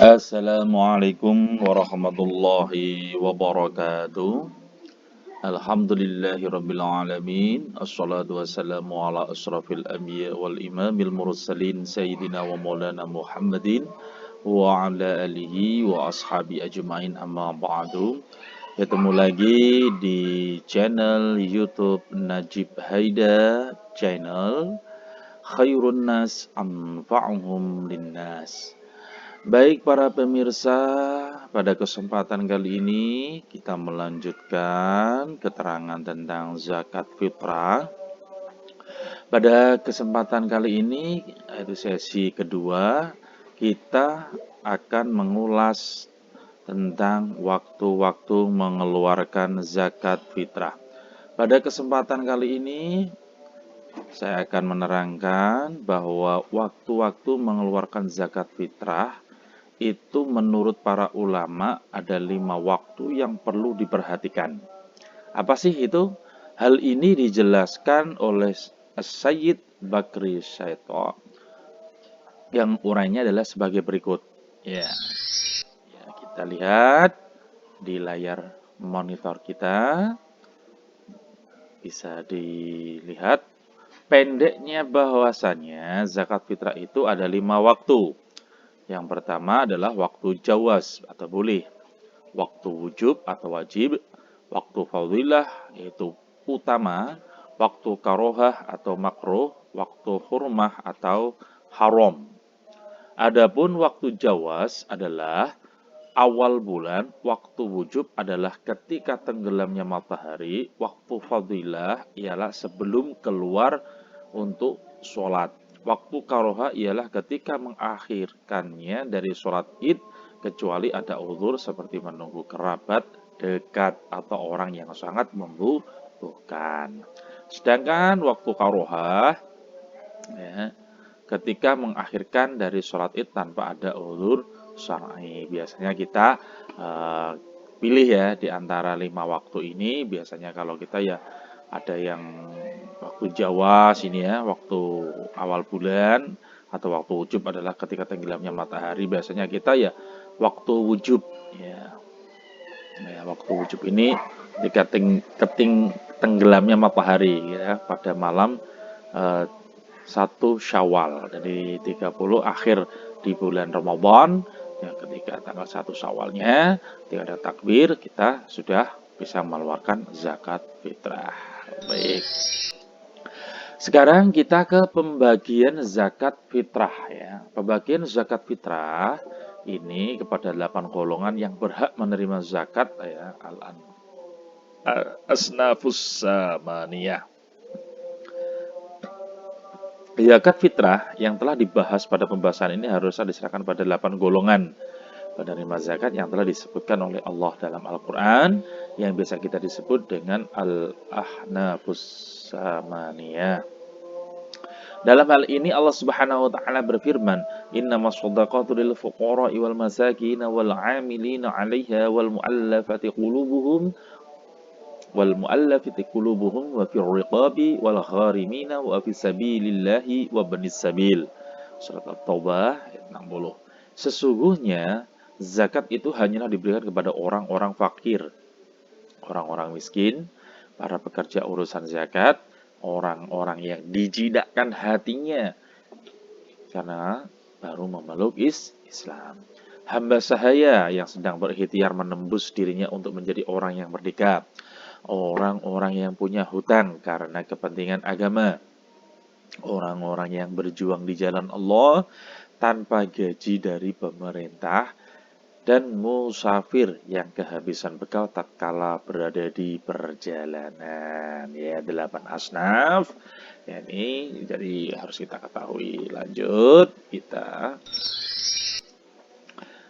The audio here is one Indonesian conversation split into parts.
Assalamualaikum warahmatullahi wabarakatuh. Alhamdulillahirabbil alamin. Assalatu wassalamu ala asrafil anbiya wal imamil mursalin sayyidina wa maulana Muhammadin wa ala alihi wa ashabi ajmain amma ba'du. Ketemu lagi di channel YouTube Najib Haida channel Khairun Nas Anfa'uhum Linnas. Baik para pemirsa, pada kesempatan kali ini kita melanjutkan keterangan tentang zakat fitrah. Pada kesempatan kali ini, yaitu sesi kedua, kita akan mengulas tentang waktu-waktu mengeluarkan zakat fitrah. Pada kesempatan kali ini, saya akan menerangkan bahwa waktu-waktu mengeluarkan zakat fitrah itu menurut para ulama ada 5 waktu yang perlu diperhatikan. Apa sih itu? Hal ini dijelaskan oleh Sayyid Bakri Syaito yang urainya adalah sebagai berikut. Ya, kita lihat di layar monitor kita. Bisa dilihat pendeknya bahwasannya zakat fitrah itu ada 5 waktu. Yang pertama adalah waktu jawaz atau boleh, waktu wujub atau wajib, waktu fadilah yaitu utama, waktu karohah atau makruh, waktu hurmah atau haram. Adapun waktu jawaz adalah awal bulan, waktu wujub adalah ketika tenggelamnya matahari, waktu fadilah ialah sebelum keluar untuk sholat. Waktu karoha ialah ketika mengakhirkannya dari sholat id, kecuali ada uzur seperti menunggu kerabat dekat atau orang yang sangat membutuhkan. Sedangkan waktu karoha, ya, ketika mengakhirkan dari sholat id tanpa ada uzur syar'i. Biasanya kita pilih ya di antara 5 waktu ini. Biasanya kalau kita ya ada yang waktu Jawa sini ya, waktu awal bulan, atau waktu wujub adalah ketika tenggelamnya matahari. Biasanya kita ya waktu wujub ya. Nah, waktu wujub ini ketika tenggelamnya matahari ya pada malam 1 Syawal dari 30 akhir di bulan Ramadan ya, ketika tanggal 1 Syawalnya ketika ada takbir kita sudah bisa mengeluarkan zakat fitrah. Baik. Sekarang kita ke pembagian zakat fitrah ya. Pembagian zakat fitrah ini kepada 8 golongan yang berhak menerima zakat ya, asnafus samaniyah. Zakat fitrah yang telah dibahas pada pembahasan ini harusnya diserahkan pada 8 golongan penerima zakat yang telah disebutkan oleh Allah dalam Al-Quran, yang biasa kita disebut dengan al-ahnafus samaniyah. Dalam hal ini Allah Subhanahu wa taala berfirman, "Innamas shadaqatu lil fuqara'i wal masakin wal 'amilina 'alaiha wal mu'allafati qulubuhum wa fir riqabi wal gharimina wa fi sabilillahi wa banis sabil." Surat At-Taubah ayat 60. Sesungguhnya zakat itu hanyalah diberikan kepada orang-orang fakir, orang-orang miskin, para pekerja urusan zakat, orang-orang yang dijidakkan hatinya karena baru memeluk Islam. Hamba sahaya yang sedang berikhtiar menembus dirinya untuk menjadi orang yang merdeka. Orang-orang yang punya hutang karena kepentingan agama. Orang-orang yang berjuang di jalan Allah tanpa gaji dari pemerintah. Dan musafir yang kehabisan bekal tatkala berada di perjalanan. Ya, 8 asnaf. Ya, ini jadi harus kita ketahui. Lanjut, kita.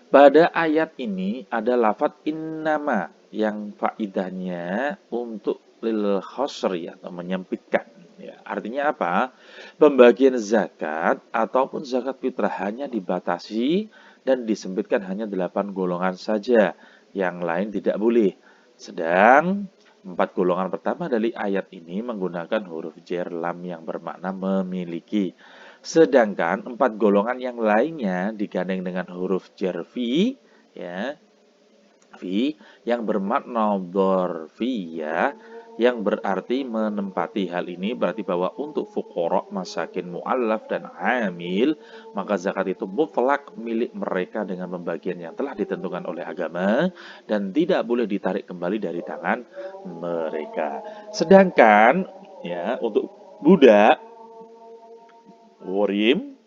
Pada ayat ini ada lafadz innama yang faidahnya untuk lil khosri atau menyempitkan. Ya, artinya apa? Pembagian zakat ataupun zakat fitrah hanya dibatasi dan disempitkan hanya 8 golongan saja. Yang lain tidak boleh. Sedang 4 golongan pertama dari ayat ini menggunakan huruf jar lam yang bermakna memiliki. Sedangkan 4 golongan yang lainnya digandeng dengan huruf jar fi, ya, fi yang bermakna dzarfiyah, yang berarti menempati. Hal ini berarti bahwa untuk fuqara, masakin, mu'allaf dan amil, maka zakat itu mutlak milik mereka dengan pembagian yang telah ditentukan oleh agama dan tidak boleh ditarik kembali dari tangan mereka. Sedangkan ya untuk budak, gharim,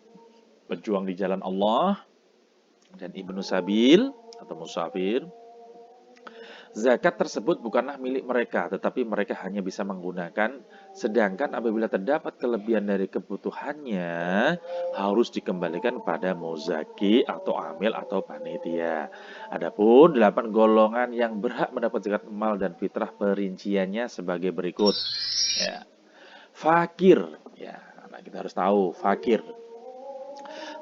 pejuang di jalan Allah, dan ibnu sabil atau musafir, zakat tersebut bukanlah milik mereka, tetapi mereka hanya bisa menggunakan. Sedangkan apabila terdapat kelebihan dari kebutuhannya, harus dikembalikan pada muzaki atau amil atau panitia. Adapun 8 golongan yang berhak mendapat zakat mal dan fitrah, perinciannya sebagai berikut. Ya. Fakir, ya, nah kita harus tahu fakir.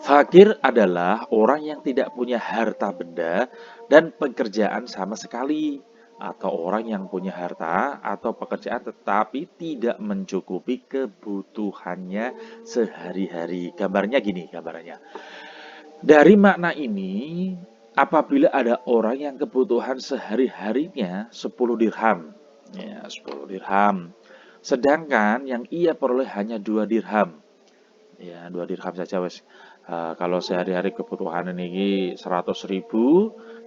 Fakir adalah orang yang tidak punya harta benda dan pekerjaan sama sekali, atau orang yang punya harta atau pekerjaan tetapi tidak mencukupi kebutuhannya sehari-hari. Gambarnya gini, gambarannya. Dari makna ini, apabila ada orang yang kebutuhan sehari-harinya 10 dirham, ya 10 dirham, sedangkan yang ia peroleh hanya 2 dirham, ya 2 dirham saja wes. Kalau sehari-hari kebutuhan ini 100.000,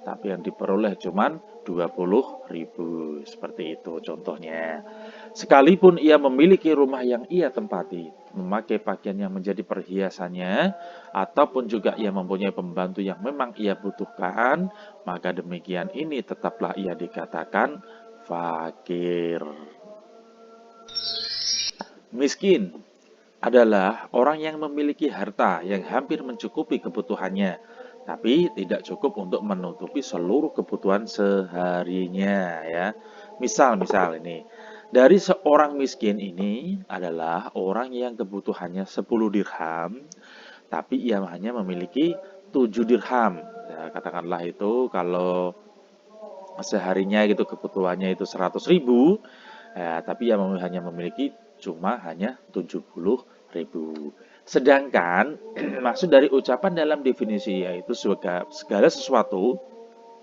tapi yang diperoleh cuman 20.000, seperti itu contohnya. Sekalipun ia memiliki rumah yang ia tempati, memakai pakaian yang menjadi perhiasannya, ataupun juga ia mempunyai pembantu yang memang ia butuhkan, maka demikian ini tetaplah ia dikatakan fakir. Miskin adalah orang yang memiliki harta yang hampir mencukupi kebutuhannya, tapi tidak cukup untuk menutupi seluruh kebutuhan seharinya, ya. Misal ini, dari seorang miskin ini adalah orang yang kebutuhannya 10 dirham, tapi ia hanya memiliki 7 dirham. Ya, katakanlah itu kalau seharinya gitu kebutuhannya itu 100.000, ya, tapi ia hanya memiliki hanya 70.000. Sedangkan maksud dari ucapan dalam definisi yaitu segala sesuatu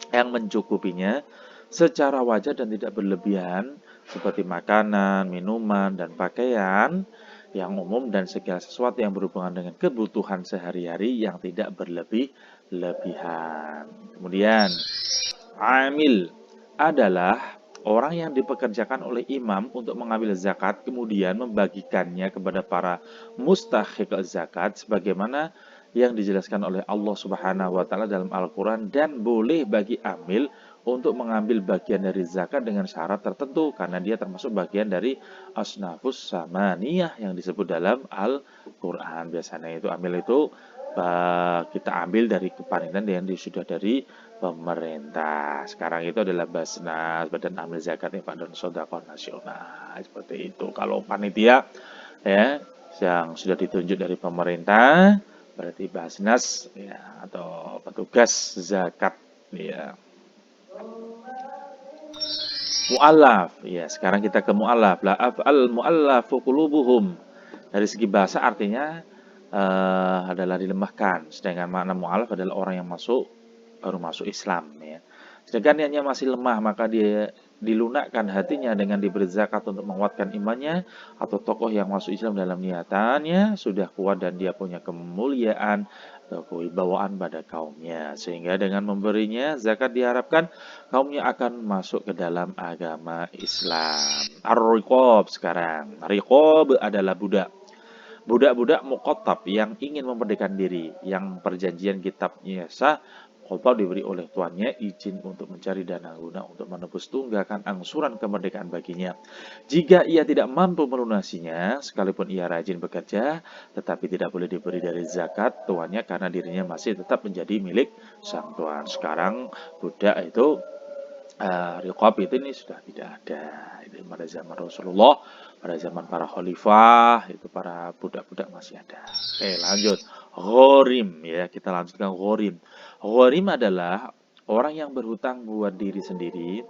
yang mencukupinya secara wajar dan tidak berlebihan, seperti makanan, minuman, dan pakaian yang umum, dan segala sesuatu yang berhubungan dengan kebutuhan sehari-hari yang tidak berlebihan. Kemudian amil adalah orang yang dipekerjakan oleh imam untuk mengambil zakat, kemudian membagikannya kepada para mustahiq zakat, sebagaimana yang dijelaskan oleh Allah Subhanahu wa Ta'ala dalam Al-Quran, dan boleh bagi amil untuk mengambil bagian dari zakat dengan syarat tertentu, karena dia termasuk bagian dari asnafus samaniyah yang disebut dalam Al-Quran. Biasanya itu amil itu kita ambil dari kepanitan yang sudah dari pemerintah. Sekarang itu adalah Basnas, Badan Amil Zakat Infak dan Sedekah Nasional. Seperti itu. Kalau panitia ya yang sudah ditunjuk dari pemerintah berarti Basnas, ya, atau petugas zakat, ya. Mu'allaf, ya, sekarang kita ke mu'allaf. La af'al mu'allafu qulubuhum. Dari segi bahasa artinya adalah dilemahkan. Sedangkan makna mu'allaf adalah orang yang baru masuk Islam, ya. Sedangkan niatnya masih lemah, maka dia dilunakkan hatinya dengan diberi zakat untuk menguatkan imannya, atau tokoh yang masuk Islam dalam niatannya sudah kuat dan dia punya kemuliaan atau kewibawaan pada kaumnya, sehingga dengan memberinya zakat diharapkan kaumnya akan masuk ke dalam agama Islam. Ar-riqab sekarang. Riqab adalah budak. Budak-budak muqattab yang ingin memerdekakan diri, yang perjanjian kitabnya sah, Khotbah diberi oleh tuannya izin untuk mencari dana guna untuk menebus tunggakan angsuran kemerdekaan baginya. Jika ia tidak mampu melunasinya, sekalipun ia rajin bekerja, tetapi tidak boleh diberi dari zakat tuannya karena dirinya masih tetap menjadi milik sang tuan. Sekarang budak itu riqab itu ini sudah tidak ada. Itu pada zaman Rasulullah, pada zaman para khalifah, itu para budak-budak masih ada. Oke, lanjut. Ghorim, ya, kita lanjutkan ghorim. Ghorim adalah orang yang berhutang buat diri sendiri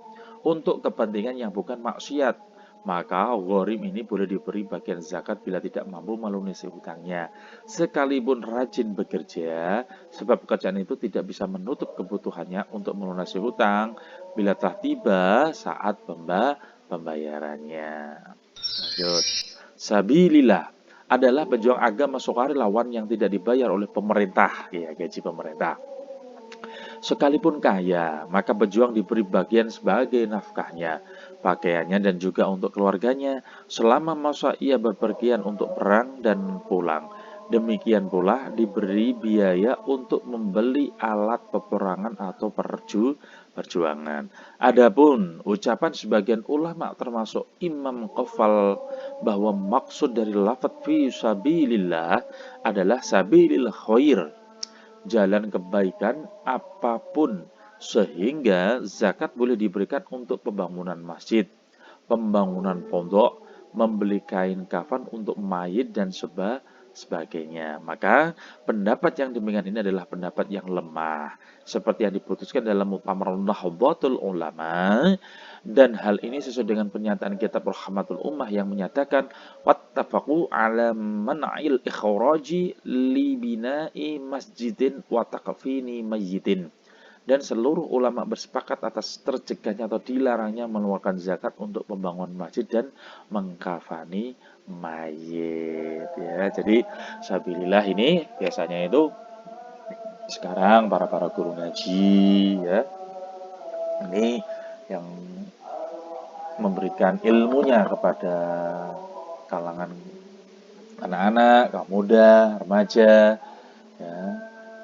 untuk kepentingan yang bukan maksiat, maka gharim ini boleh diberi bagian zakat bila tidak mampu melunasi hutangnya. Sekalipun rajin bekerja, sebab pekerjaan itu tidak bisa menutup kebutuhannya untuk melunasi hutang bila telah tiba saat pembayarannya. Lanjut. Sabilillah adalah pejuang agama sukarelawan yang tidak dibayar oleh pemerintah, ya gaji pemerintah. Sekalipun kaya, maka pejuang diberi bagian sebagai nafkahnya, pakaiannya dan juga untuk keluarganya selama masa ia berpergian untuk perang dan pulang. Demikian pula diberi biaya untuk membeli alat peperangan atau perjuangan. Adapun ucapan sebagian ulama termasuk Imam Qafal bahwa maksud dari lafadz fi sabilillah adalah sabilil khair, jalan kebaikan apapun, sehingga zakat boleh diberikan untuk pembangunan masjid, pembangunan pondok, membeli kain kafan untuk mayit dan sebagainya. Maka pendapat yang demikian ini adalah pendapat yang lemah, seperti yang diputuskan dalam Muktamar Nahdlatul Ulama, dan hal ini sesuai dengan pernyataan kitab Rahmatul Ummah yang menyatakan wattafaqu ala man'il ikhraji li bina'i masjidin wa takfini mayyitin. Dan seluruh ulama bersepakat atas tercegahnya atau dilarangnya mengeluarkan zakat untuk pembangunan masjid dan mengkafani mayit, ya. Jadi sabilillah ini biasanya itu sekarang para guru ngaji, ya, ini yang memberikan ilmunya kepada kalangan anak-anak, kaum muda, remaja, ya.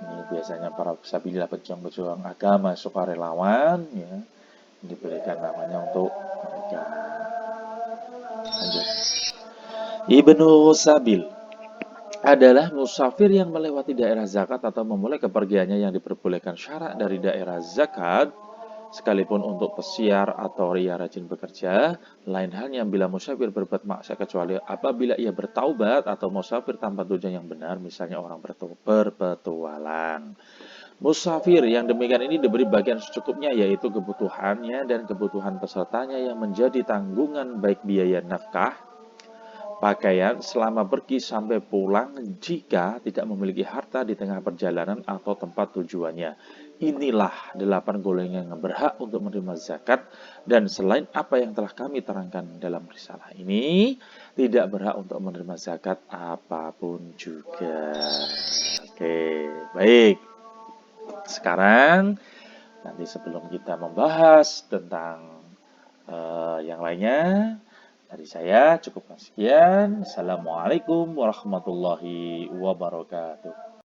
Ini biasanya para sabilillah, pejuang-pejuang agama sukarelawan, ya, diberikan namanya untuk mereka. Lanjut. Ibnu Sabil adalah musafir yang melewati daerah zakat atau memulai kepergiannya yang diperbolehkan syarak dari daerah zakat, sekalipun untuk pesiar atau ria rajin bekerja. Lain halnya bila musafir berbuat maksiat kecuali apabila ia bertaubat atau musafir tanpa tujuan yang benar, misalnya orang berpetualang. Musafir yang demikian ini diberi bagian secukupnya, yaitu kebutuhannya dan kebutuhan pesertanya yang menjadi tanggungan, baik biaya nafkah, pakaian selama pergi sampai pulang jika tidak memiliki harta di tengah perjalanan atau tempat tujuannya. Inilah 8 golongan yang berhak untuk menerima zakat, dan selain apa yang telah kami terangkan dalam risalah ini, tidak berhak untuk menerima zakat apapun juga. Oke, baik. Sekarang nanti sebelum kita membahas tentang yang lainnya, dari saya cukup sekian. Assalamualaikum warahmatullahi wabarakatuh.